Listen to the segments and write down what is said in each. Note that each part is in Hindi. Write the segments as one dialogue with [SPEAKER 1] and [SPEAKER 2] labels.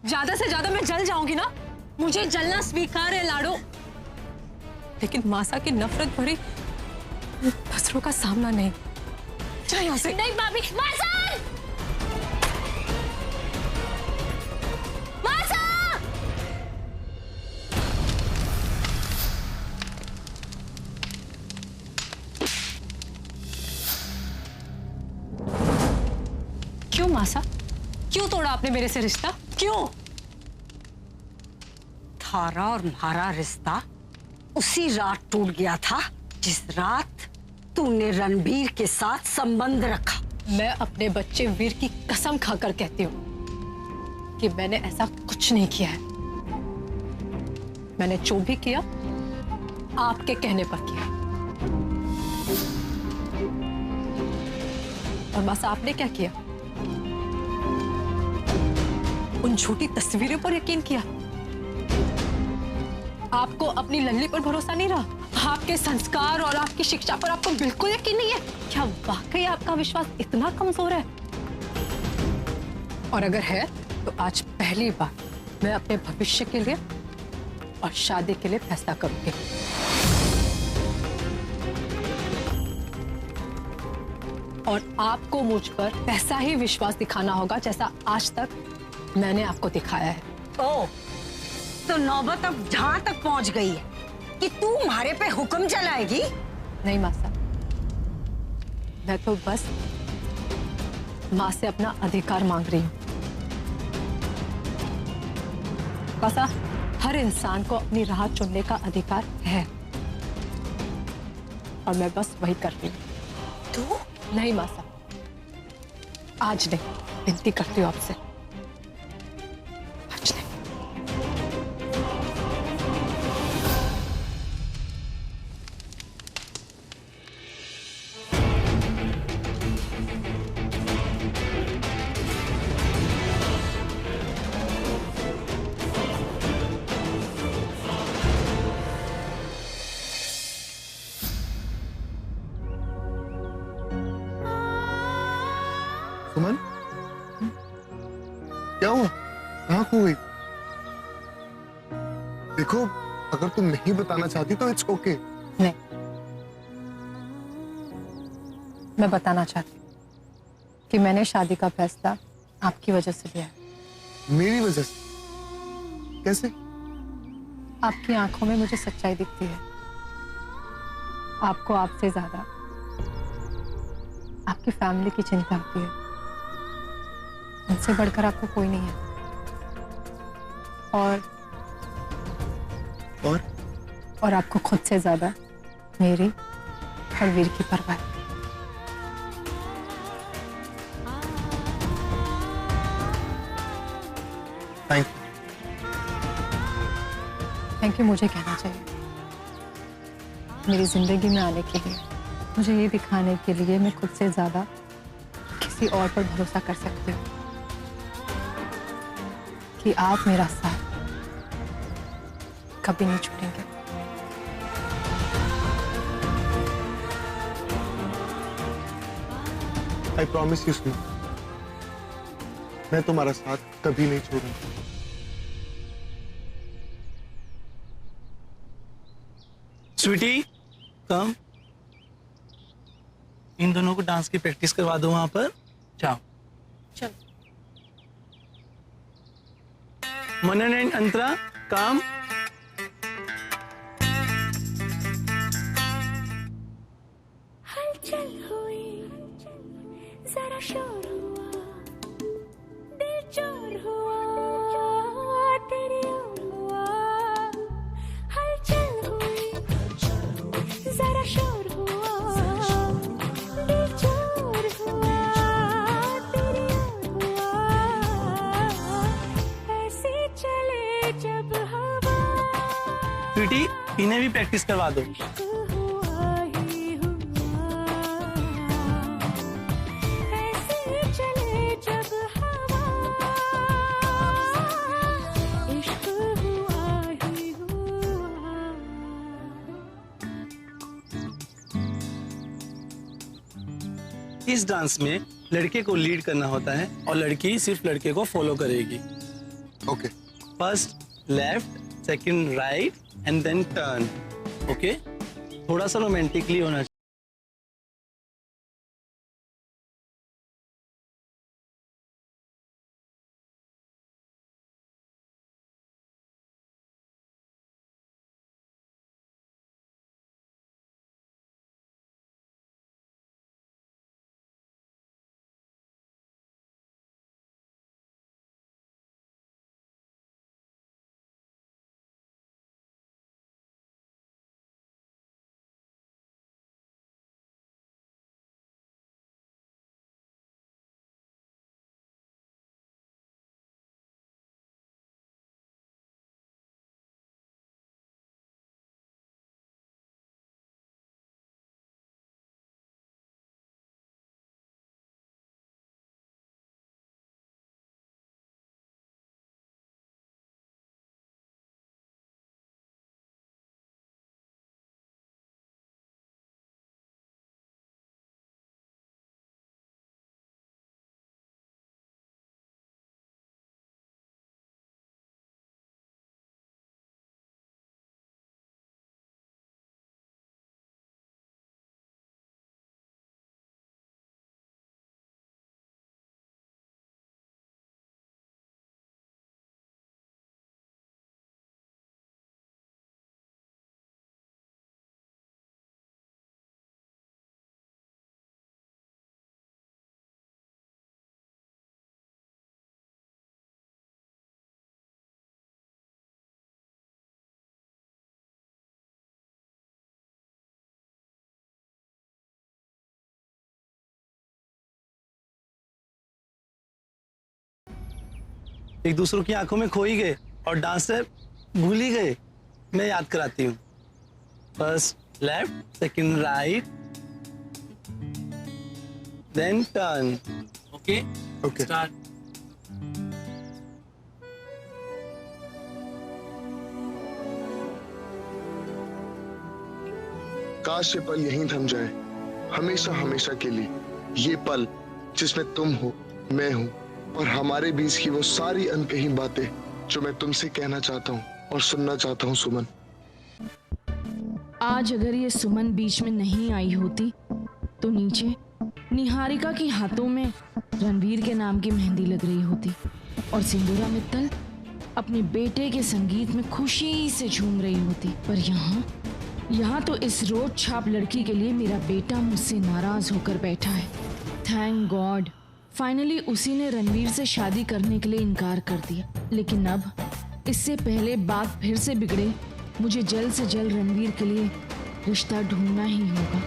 [SPEAKER 1] ज्यादा से ज्यादा मैं जल जाऊंगी ना, मुझे जलना स्वीकार है लाडो, लेकिन मासा की नफरत भरी नजरों का सामना नहीं। जा यहाँ से।
[SPEAKER 2] नहीं भाभी। मासा! मासा!
[SPEAKER 1] क्यों मासा, क्यों तोड़ा आपने मेरे से रिश्ता, क्यों?
[SPEAKER 3] थारा और हमारा रिश्ता उसी रात टूट गया था जिस रात तूने रणबीर के साथ संबंध रखा।
[SPEAKER 1] मैं अपने बच्चे वीर की कसम खाकर कहती हूँ कि मैंने ऐसा कुछ नहीं किया है। मैंने जो भी किया आपके कहने पर किया। और मासा आपने क्या किया? उन झूठी तस्वीरों पर यकीन किया। आपको अपनी लल्ली पर भरोसा नहीं रहा, आपके संस्कार और आपकी शिक्षा पर आपको बिल्कुल यकीन नहीं है। क्या वाकई आपका विश्वास इतना कमजोर है? और अगर है तो आज पहली बार मैं अपने भविष्य के लिए और शादी के लिए फैसला करूंगी। और आपको मुझ पर वैसा ही विश्वास दिखाना होगा जैसा आज तक मैंने आपको दिखाया है।
[SPEAKER 3] ओ, तो नौबत अब जहां तक पहुंच गई है कि तू हमारे पे हुक्म चलाएगी?
[SPEAKER 1] नहीं मासा, मैं तो बस माँ से अपना अधिकार मांग रही हूँ। मासा, हर इंसान को अपनी राह चुनने का अधिकार है और मैं बस वही कर रही हूँ।
[SPEAKER 3] तू?
[SPEAKER 1] नहीं मासा, आज नहीं, विनती करती हूँ आपसे, आज नहीं।
[SPEAKER 4] सुमन, क्या हुआ? कहाँ खो गई? देखो, अगर तुम नहीं बताना चाहती तो इट्स ओके।
[SPEAKER 1] नहीं, मैं बताना चाहती हूँ कि मैंने शादी का फैसला आपकी वजह से लिया है।
[SPEAKER 4] मेरी वजह से? कैसे?
[SPEAKER 1] आपकी आंखों में मुझे सच्चाई दिखती है। आपको आपसे ज्यादा आपकी फैमिली की चिंता होती है। उनसे बढ़कर आपको कोई नहीं है। और आपको खुद से ज्यादा मेरी और वीर की परवाह है। थैंक यू मुझे कहना चाहिए। मेरी जिंदगी में आने के लिए, मुझे ये दिखाने के लिए मैं खुद से ज्यादा किसी और पर भरोसा कर सकती हूँ कि आप मेरा साथ कभी नहीं छोड़ेंगे।
[SPEAKER 4] आई प्रॉमिस यू सुमन, मैं तुम्हारा साथ कभी नहीं छोड़ूंगा।
[SPEAKER 5] स्वीटी, कम। इन दोनों को डांस की प्रैक्टिस करवा दो वहां पर। जाओ।
[SPEAKER 1] चल।
[SPEAKER 5] मनन एंड अंतरा, काम।
[SPEAKER 2] हलचल हुई, जरा शोर हुआ, दिल चोर हुआ, तेरी ओर हुआ। हलचल हुई, जरा शोर हुआ, दिल चोर हुआ, तेरी ओर हुआ। ऐसे चले जब हवा।
[SPEAKER 5] स्वीटी, इन्हें भी प्रैक्टिस करवा दो। इस डांस में लड़के को लीड करना होता है और लड़की सिर्फ लड़के को फॉलो करेगी।
[SPEAKER 4] Okay
[SPEAKER 5] first left, second right and then turn. Okay, थोड़ा सा रोमांटिकली होना चाहिए। एक दूसरों की आंखों में खो ही गए और डांस से भूल ही गए। मैं याद कराती हूँ। First left, second right, then turn. Okay
[SPEAKER 4] okay
[SPEAKER 5] start.
[SPEAKER 4] काश ये पल यहीं थम जाए, हमेशा हमेशा के लिए। ये पल जिसमें तुम हो, मैं हूं और हमारे बीच की वो सारी अनकही बातें जो मैं तुमसे कहना चाहता हूँ और सुनना चाहता हूँ सुमन।
[SPEAKER 6] आज अगर ये सुमन बीच में नहीं आई होती तो नीचे निहारिका के हाथों में रणवीर के नाम की मेहंदी लग रही होती और सिंदूरा मित्तल अपने बेटे के संगीत में खुशी से झूम रही होती। पर यहाँ तो इस रोड छाप लड़की के लिए मेरा बेटा मुझसे नाराज होकर बैठा है। थैंक गॉड, फाइनली उसी ने रणवीर से शादी करने के लिए इनकार कर दिया। लेकिन अब इससे पहले बात फिर से बिगड़े, मुझे जल्द से जल्द रणवीर के लिए रिश्ता ढूंढना ही होगा।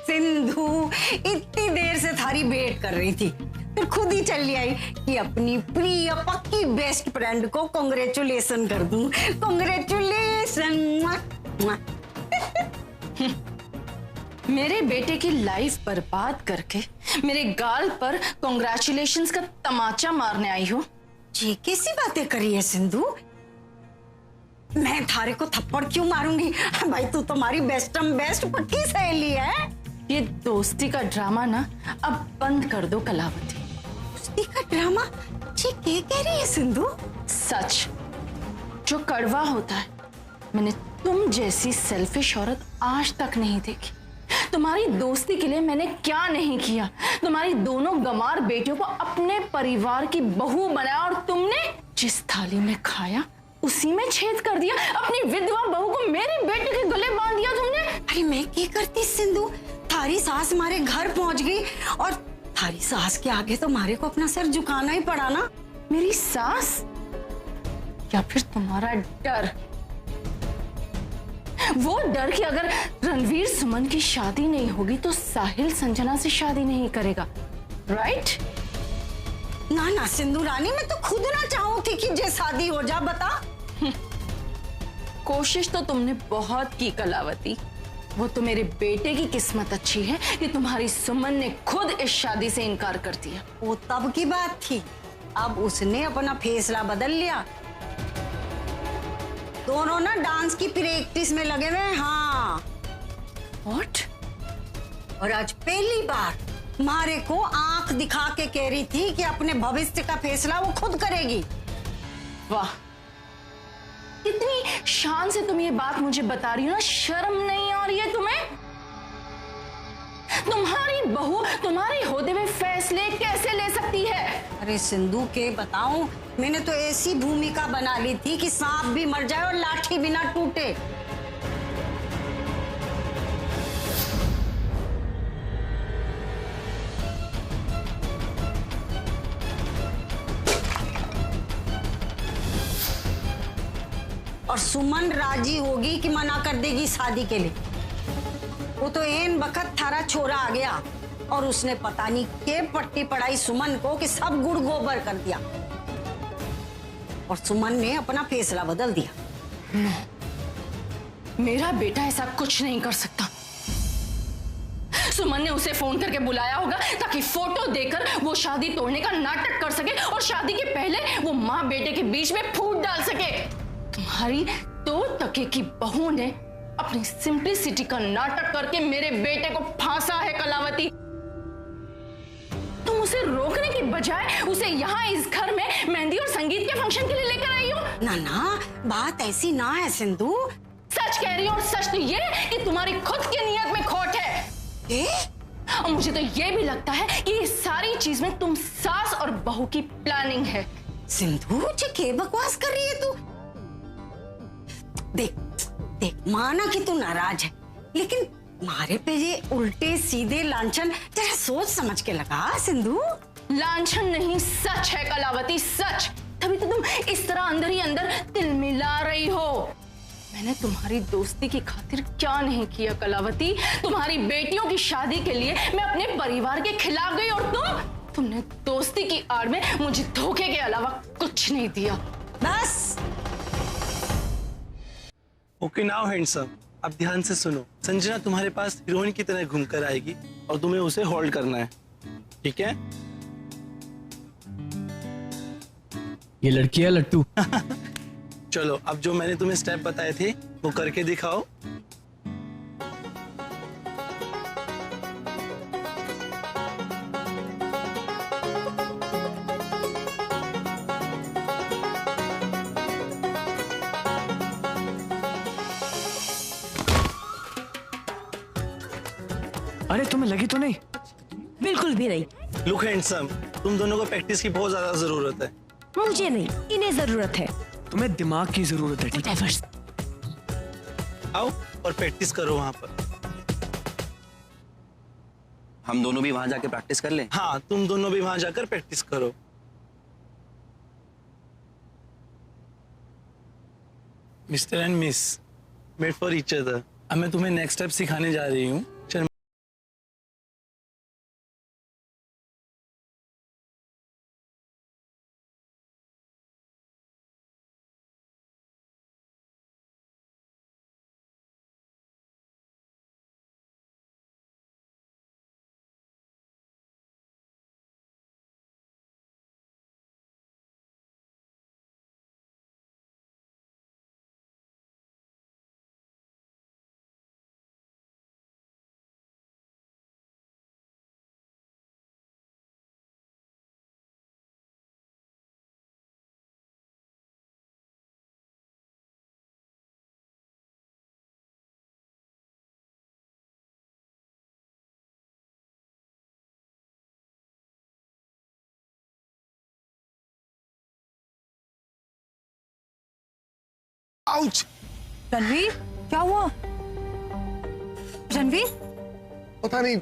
[SPEAKER 3] सिंधु इतनी देर से थारी वेट कर रही थी, फिर खुद ही चली आई कि अपनी प्रिय पक्की बेस्ट फ्रेंड को कांग्रेचुलेशन कर दूं। कांग्रेचुलेशन।
[SPEAKER 6] मेरे बेटे की लाइफ बर्बाद करके मेरे गाल पर कांग्रेचुलेशंस का तमाचा मारने आई हो।
[SPEAKER 3] ये कैसी बातें करी है सिंधु? मैं थारे को थप्पड़ क्यों मारूंगी? भाई तू तुम्हारी बेस्ट पक्की सहेली है।
[SPEAKER 6] ये दोस्ती का ड्रामा ना अब बंद कर दो कलावती।
[SPEAKER 3] दोस्ती का ड्रामा? ये क्या कह रही है सिंधु?
[SPEAKER 6] सच जो कड़वा होता है मैंने तुम जैसी सेल्फिश औरत आज तक नहीं देखी। तुम्हारी दोस्ती के लिए मैंने क्या नहीं किया। तुम्हारी दोनों गंवार बेटियों को अपने परिवार की बहू बनाया और तुमने जिस थाली में खाया उसी में छेद कर दिया। अपनी विधवा बहू को मेरे बेटे के गले बांध दिया तुमने।
[SPEAKER 3] अरे मैं क्या करती सिंधु? थारी सास हमारे घर पहुंच गई और थारी सास के आगे तो हमारे को अपना सर झुकाना ही पड़ा ना।
[SPEAKER 6] मेरी सास या फिर तुम्हारा डर? वो डर कि अगर रणवीर सुमन की शादी नहीं होगी तो साहिल संजना से शादी नहीं करेगा, राइट?
[SPEAKER 3] ना ना सिंधु रानी, मैं तो खुद ना चाहूं थी कि जे शादी हो जा। बता।
[SPEAKER 6] कोशिश तो तुमने बहुत की कलावती। वो तो मेरे बेटे की किस्मत अच्छी है कि तुम्हारी सुमन ने खुद इस शादी से इनकार कर दिया।
[SPEAKER 3] वो तब की बात थी, अब उसने अपना फैसला बदल लिया। दोनों ना डांस की प्रैक्टिस में लगे हुए हैं। हाँ।
[SPEAKER 6] What?
[SPEAKER 3] और आज पहली बार तुम्हारे को आंख दिखा के कह रही थी कि अपने भविष्य का फैसला वो खुद करेगी।
[SPEAKER 6] वाह, कितनी शान से तुम ये बात मुझे बता रही हो ना, शर्म नहीं आ रही है तुम्हें? तुम्हारी बहू तुम्हारे होते हुए फैसले कैसे ले सकती है?
[SPEAKER 3] अरे सिंधु के बताऊं, मैंने तो ऐसी भूमिका बना ली थी कि सांप भी मर जाए और लाठी भी ना टूटे। और सुमन राजी होगी कि मना कर देगी शादी के लिए। वो तो एन वक्त थारा छोरा आ गया और उसने पता नहीं के पट्टी पढ़ाई सुमन को कि सब गुड़ गोबर कर दिया और सुमन ने अपना फैसला बदल दिया।
[SPEAKER 6] मेरा बेटा ऐसा कुछ नहीं कर सकता। सुमन ने उसे फोन करके बुलाया होगा ताकि फोटो देकर वो शादी तोड़ने का नाटक कर सके और शादी के पहले वो माँ बेटे के बीच में फूट डाल सके। तुम्हारी 2 टके की बहू ने अपनी सिंप्लिसिटी का नाटक करके मेरे बेटे को फांसा है कलावती। तुम उसे रोकने की बजाय उसे यहाँ इस घर में मेहंदी और संगीत के फंक्शन के लिए लेकर आई हो।
[SPEAKER 3] ना ना, बात ऐसी ना है सिंधु।
[SPEAKER 6] सच कह रही हो और सच तो ये है कि तुम्हारी खुद की नीयत में खोट है। और मुझे तो ये भी लगता है कि इस सारी चीज में तुम सास और बहू की प्लानिंग है।
[SPEAKER 3] सिंधु जी क्या बकवास कर रही है तू? देख देख, माना कि तू नाराज है, लेकिन मारे पे ये उल्टे सीधे लांछन जरा सोच समझ के लगा सिंधु।
[SPEAKER 6] लांछन नहीं, सच है कलावती, सच। तभी तो तुम इस तरह अंदर ही अंदर तिलमिला रही हो। मैंने तुम्हारी दोस्ती की खातिर क्या नहीं किया कलावती। तुम्हारी बेटियों की शादी के लिए मैं अपने परिवार के खिलाफ गई और तुमने दोस्ती की आड़ में मुझे धोखे के अलावा कुछ नहीं दिया।
[SPEAKER 3] बस
[SPEAKER 5] ओके नाउ हैंडसम, अब ध्यान से सुनो। संजना तुम्हारे पास हीरोइन की तरह घूम कर आएगी और तुम्हें उसे होल्ड करना है, ठीक है?
[SPEAKER 7] ये लड़की है लट्टू।
[SPEAKER 5] चलो, अब जो मैंने तुम्हें स्टेप बताए थे वो करके दिखाओ।
[SPEAKER 7] अरे तुम्हें लगी तो नहीं?
[SPEAKER 8] बिल्कुल भी नहीं।
[SPEAKER 5] लुक हैंडसम, तुम दोनों को प्रैक्टिस की बहुत ज्यादा जरूरत है।
[SPEAKER 8] मुझे नहीं, इन्हें जरूरत है।
[SPEAKER 7] तुम्हें दिमाग की जरूरत है, ठीक है?
[SPEAKER 5] आओ और प्रैक्टिस करो वहां पर।
[SPEAKER 9] हम दोनों भी वहां जाके प्रैक्टिस कर लें?
[SPEAKER 5] हाँ, तुम दोनों भी वहां जाकर प्रैक्टिस करो। Mister and miss, made for each other. अब मैं तुम्हें नेक्स्ट स्टेप सिखाने जा रही हूँ।
[SPEAKER 4] आउच!
[SPEAKER 1] रणवीर, क्या हुआ? रणवीर,
[SPEAKER 4] पता नहीं,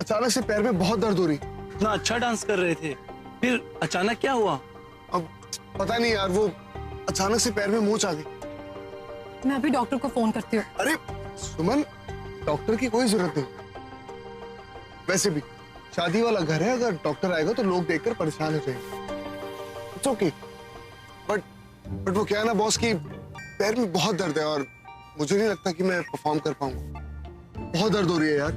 [SPEAKER 4] अचानक से पैर में बहुत दर्द हो रही।
[SPEAKER 5] इतना अच्छा डांस कर रहे थे, फिर अचानक क्या हुआ?
[SPEAKER 4] अब पता नहीं यार, वो अचानक से पैर में मोच आ गई।
[SPEAKER 1] मैं अभी डॉक्टर को फोन करती हूँ।
[SPEAKER 4] अरे सुमन, डॉक्टर की कोई जरूरत नहीं। वैसे भी शादी वाला घर है, अगर डॉक्टर आएगा तो लोग देखकर परेशान हो जाएंगे। It's okay. बट वो क्या है ना बॉस, की पैर में बहुत दर्द है और मुझे नहीं लगता कि मैं परफॉर्म कर पाऊंगा। बहुत दर्द हो रही है यार।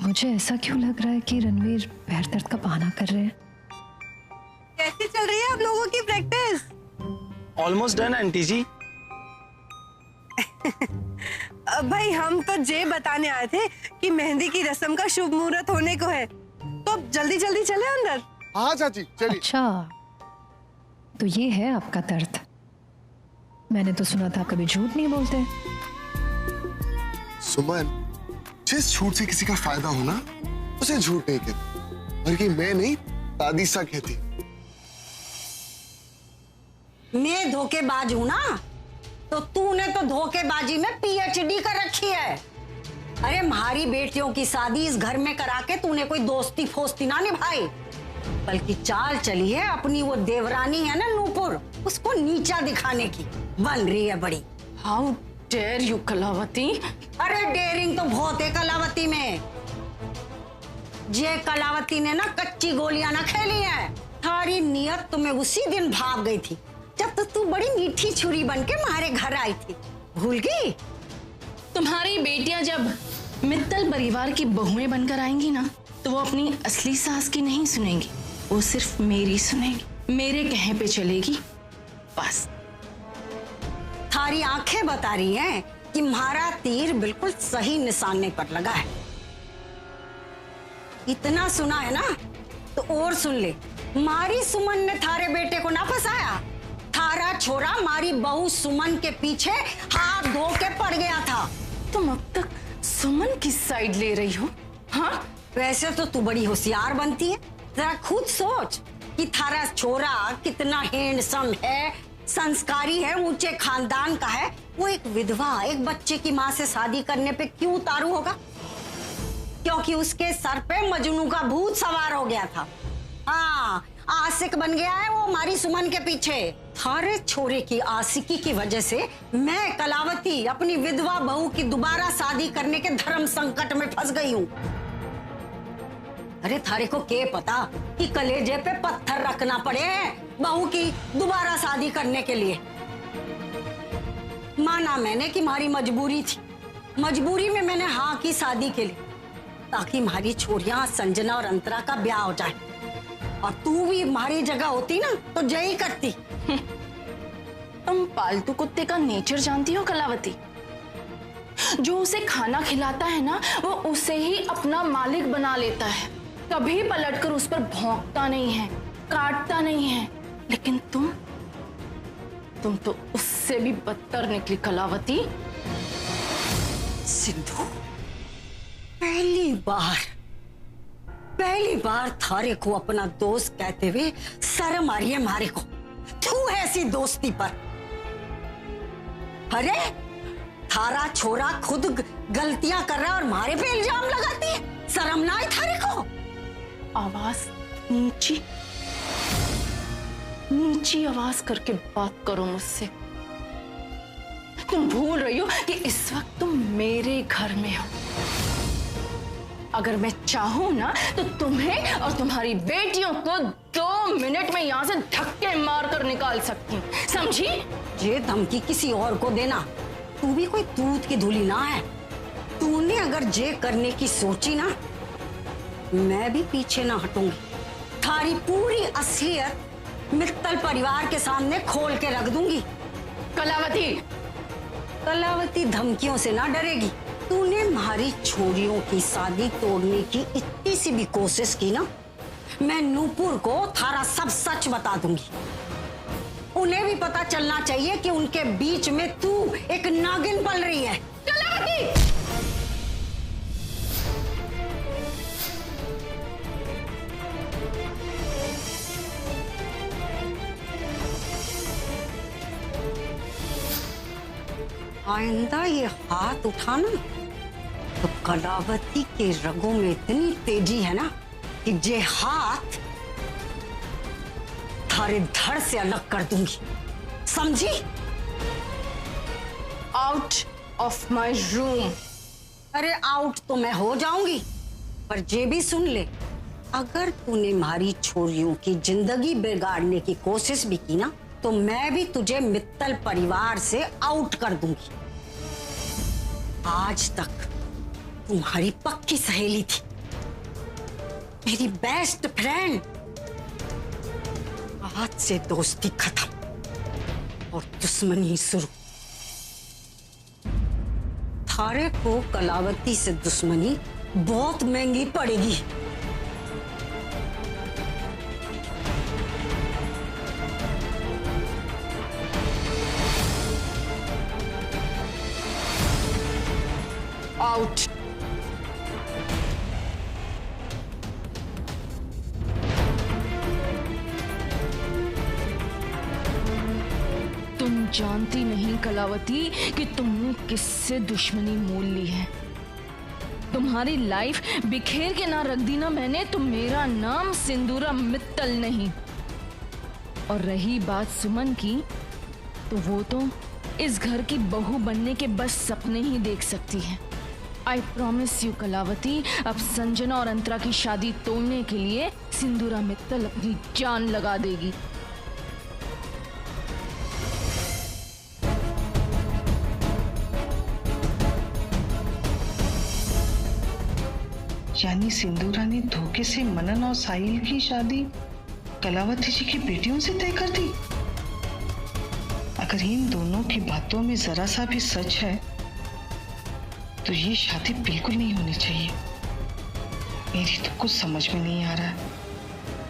[SPEAKER 1] मुझे ऐसा क्यों लग रहा है कि रणवीर पैर दर्द का बहाना कर रहे हैं?
[SPEAKER 3] कैसी चल रही है आप लोगों की प्रैक्टिस?
[SPEAKER 5] ऑलमोस्ट डन आंटी जी।
[SPEAKER 10] भाई हम तो ये बताने आए थे कि मेहंदी की रस्म का शुभ मुहूर्त होने को है, तो अब जल्दी जल्दी चले अंदर।
[SPEAKER 4] हाँ चाची चलिए।
[SPEAKER 1] अच्छा, तो ये है आपका दर्द। मैंने तो सुना था कभी झूठ नहीं बोलते।
[SPEAKER 4] सुमन, जिस झूठ से किसी का फायदा हो ना, उसे झूठ नहीं कहते, बल्कि मैं नहीं दादी सा कहती।
[SPEAKER 3] मैं धोखेबाज हूं ना, तो तूने तो धोखेबाजी में पीएचडी कर रखी है। अरे हमारी बेटियों की शादी इस घर में करा के तूने कोई दोस्ती फोस्ती ना निभाई, बल्कि चाल चली है अपनी वो देवरानी है ना नूपुर, उसको नीचा दिखाने की बन रही है बड़ी।
[SPEAKER 6] How dare you Kalavati.
[SPEAKER 3] अरे डेयरिंग तो बहुत है कलावती में। ये कलावती ने ना कच्ची गोलियां ना खेली है। थारी नियत तो मैं उसी दिन भाग गई थी जब तो तू बड़ी मीठी छुरी बन के हमारे घर आई थी, भूल गई?
[SPEAKER 6] तुम्हारी बेटियां जब मित्तल परिवार की बहुएं बनकर आएंगी ना, तो वो अपनी असली सास की नहीं सुनेंगी, वो सिर्फ मेरी सुनेंगी, मेरे कहे पे चलेगी बस।
[SPEAKER 3] थारी आंखें बता रही हैं कि हमारा तीर बिल्कुल सही निशाने पर लगा है। इतना सुना है ना तो और सुन ले, मारी सुमन ने थारे बेटे को ना फंसाया। थारा छोरा मारी बहू सुमन के पीछे हाथ धो के पड़ गया था।
[SPEAKER 6] तुम अब तक सुमन की साइड ले रही हो? हाँ,
[SPEAKER 3] वैसे तो तू बड़ी होशियार बनती है, जरा खुद सोच कि थारा छोरा कितना हैंडसम है, संस्कारी है, ऊंचे खानदान का है। वो एक विधवा एक बच्चे की माँ से शादी करने पे क्यों उतारू होगा? क्योंकि उसके सर पे मजनू का भूत सवार हो गया था। हाँ, आशिक बन गया है वो हमारी सुमन के पीछे। थारे छोरे की आशिकी की वजह से मैं कलावती अपनी विधवा बहू की दोबारा शादी करने के धर्म संकट में फंस गई हूँ। अरे थारे को क्या पता कि कलेजे पे पत्थर रखना पड़े बहू की दोबारा शादी करने के लिए। माना मैंने कि हमारी मजबूरी थी, मजबूरी में मैंने हाँ की शादी के लिए, ताकि हमारी छोरियां संजना और अंतरा का ब्याह हो जाए। और तू भी हमारी जगह होती ना तो यही करती।
[SPEAKER 6] तुम पालतू कुत्ते का नेचर जानती हो कलावती? जो उसे खाना खिलाता है ना, वो उसे ही अपना मालिक बना लेता है, कभी पलटकर उस पर भौंकता नहीं है, काटता नहीं है। लेकिन तुम तो उससे भी बदतर निकली कलावती।
[SPEAKER 3] सिंधु, पहली बार थारे को अपना दोस्त कहते हुए शर्म आ रही है हमारे को। तू है ऐसी दोस्ती पर। अरे थारा छोरा खुद गलतियां कर रहा है और हमारे पे इल्जाम लगाती है। शर्म ना आई थारे को?
[SPEAKER 6] आवाज नीची आवाज करके बात करो मुझसे। तुम भूल रही हो कि इस वक्त तुम मेरे घर में हो। अगर मैं चाहूं ना तो तुम्हें और तुम्हारी बेटियों को 2 मिनट में यहाँ से धक्के मारकर निकाल सकती हूँ, समझी?
[SPEAKER 3] ये धमकी किसी और को देना, तू भी कोई दूध की धूली ना है। तूने अगर ये करने की सोची ना, मैं भी पीछे ना हटूंगी। थारी पूरी असलियत मित्तल परिवार के सामने खोल के रख दूंगी। कलावती धमकियों से ना डरेगी। तूने हमारी छोरियों की शादी तोड़ने की इतनी सी भी कोशिश की ना, मैं नूपुर को थारा सब सच बता दूंगी। उन्हें भी पता चलना चाहिए कि उनके बीच में तू एक नागिन पल रही है। कलावती! आइंदा ये हाथ उठाना तो कलावती के रगों में इतनी तेजी है ना कि ये हाथ थारे धड़ से अलग कर दूंगी, समझी?
[SPEAKER 6] Out of my room.
[SPEAKER 3] अरे आउट तो मैं हो जाऊंगी, पर ये भी सुन ले, अगर तूने हमारी छोरियों की जिंदगी बिगाड़ने की कोशिश भी की ना, तो मैं भी तुझे मित्तल परिवार से आउट कर दूंगी। आज तक तुम्हारी पक्की सहेली थी, मेरी बेस्ट फ्रेंड। आज से दोस्ती खत्म और दुश्मनी शुरू। थारे को कलावती से दुश्मनी बहुत महंगी पड़ेगी। आउट।
[SPEAKER 6] तुम जानती नहीं कलावती कि तुमने किससे दुश्मनी मोल ली है। तुम्हारी लाइफ बिखेर के ना रख दी ना मैंने तो मेरा नाम सिंदूरा मित्तल नहीं। और रही बात सुमन की, तो वो तो इस घर की बहू बनने के बस सपने ही देख सकती है। आई प्रॉमिस यू कलावती, अब संजना और अंतरा की शादी तोड़ने के लिए सिंदूरा मित्तल अपनी जान लगा देगी।
[SPEAKER 11] यानी सिंदूरा ने धोखे से मनन और साहिल की शादी कलावती जी की बेटियों से तय कर दी। अगर इन दोनों की बातों में जरा सा भी सच है तो ये शादी बिल्कुल नहीं होनी चाहिए। मेरी तो कुछ समझ में नहीं आ रहा है।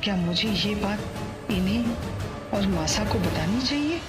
[SPEAKER 11] क्या मुझे ये बात इन्हें और मासा को बतानी चाहिए